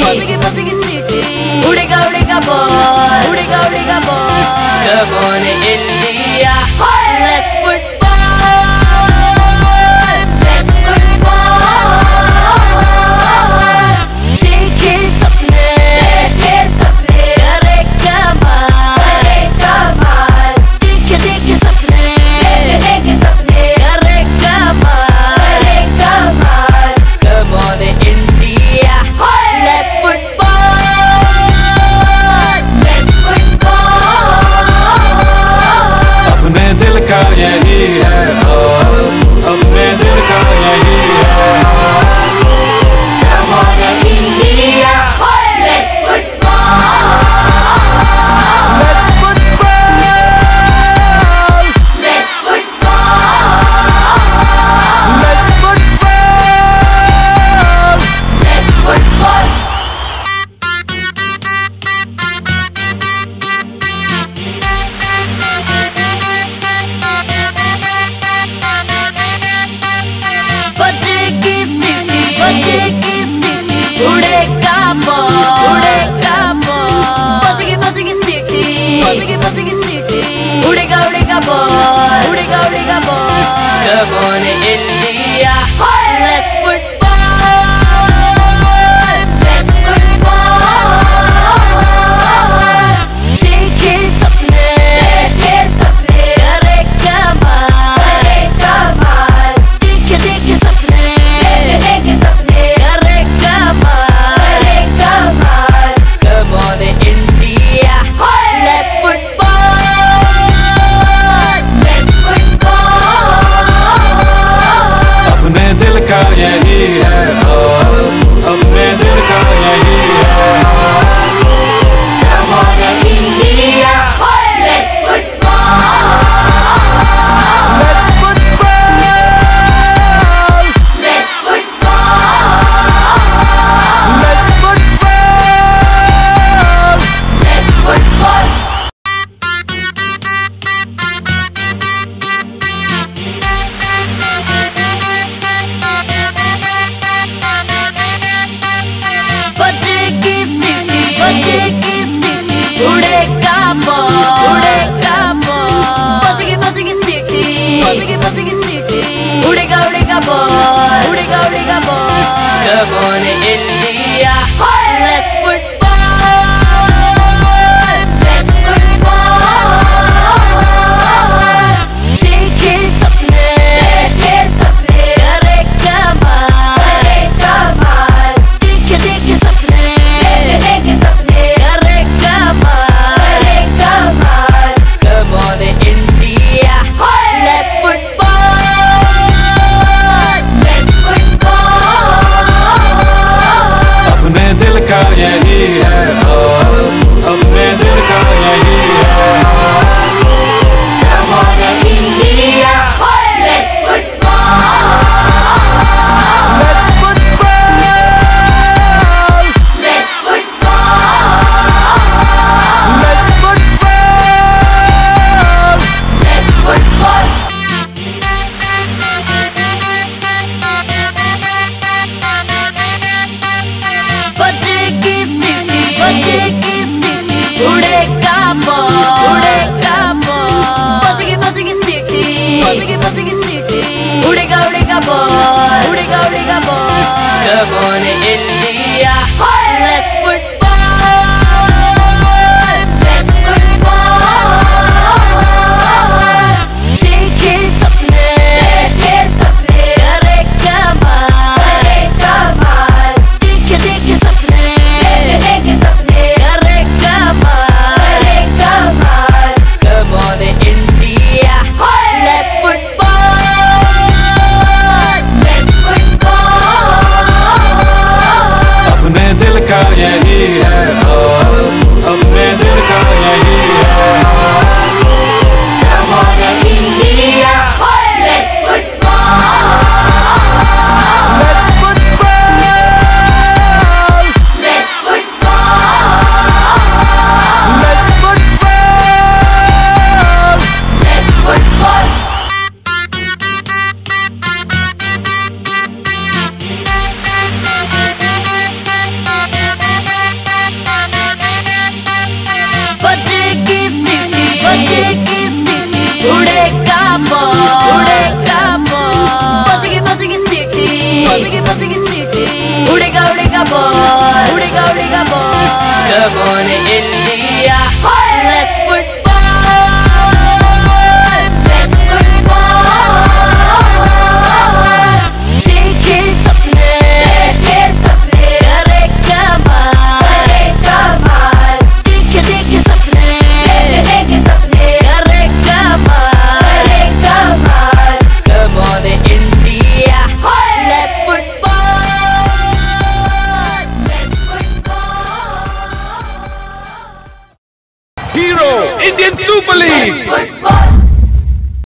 बजेगी सीटी, उड़ेगा उड़ेगा बॉल, उड़ेगा उड़ेगा ball. Come on India, let's football, let's football। देखे सपने करे कमाल, देखे सपने करे कमाल। Come on India, let's football, let's football। अपने दिल का यही है हाल, अपने दिल का यही है हाल। Come on India, let's football, Let's football, let's football, let's football, let's football। बजेगी सीटी, उड़ेगा बॉल, बजेगी सीटी, उड़ेगा उड़ेगा बॉल, उड़ेगा उड़ेगा ball. Come on India, let's football, let's football। देखे सपने करे कमाल, देखे सपने करे कमाल। Come on India, let's football, let's football। अपने दिल का यही है हाल, अपने दिल का यही है हाल। Come on India, let's football, Let's football, let's football, let's football, let's football। बजेगी सीटी, उड़ेगा बॉल, बजेगी सीटी, उड़ेगा उड़ेगा बॉल, उड़ेगा उड़ेगा ball. Come on India, let's football, let's football। देखे सपने करे कमाल, देखे सपने करे कमाल। Come on India, let's football, let's football। अपने दिल का यही है हाल, अपने दिल का यही है हाल। Come on India, let's football, Let's football, let's football, let's football, let's football। बजेगी सीटी, उड़ेगा बॉल, बजेगी सीटी, उड़ेगा उड़ेगा बॉल, उड़ेगा उड़ेगा ball. Come on India, let's football, let's football। देखे सपने करे कमाल, देखे सपने करे कमाल। Come on India, let's football, let's football। अपने दिल का यही बजेगी सीटी, बजेगी सीटी, उड़ेगा बॉल, उड़ेगा ball. Come on India, let's football, let's football। देखे सपने, करे कमाल, देखे सपने, करे कमाल। Come on India, let's football, let's football। Hero Indian Super League. Football।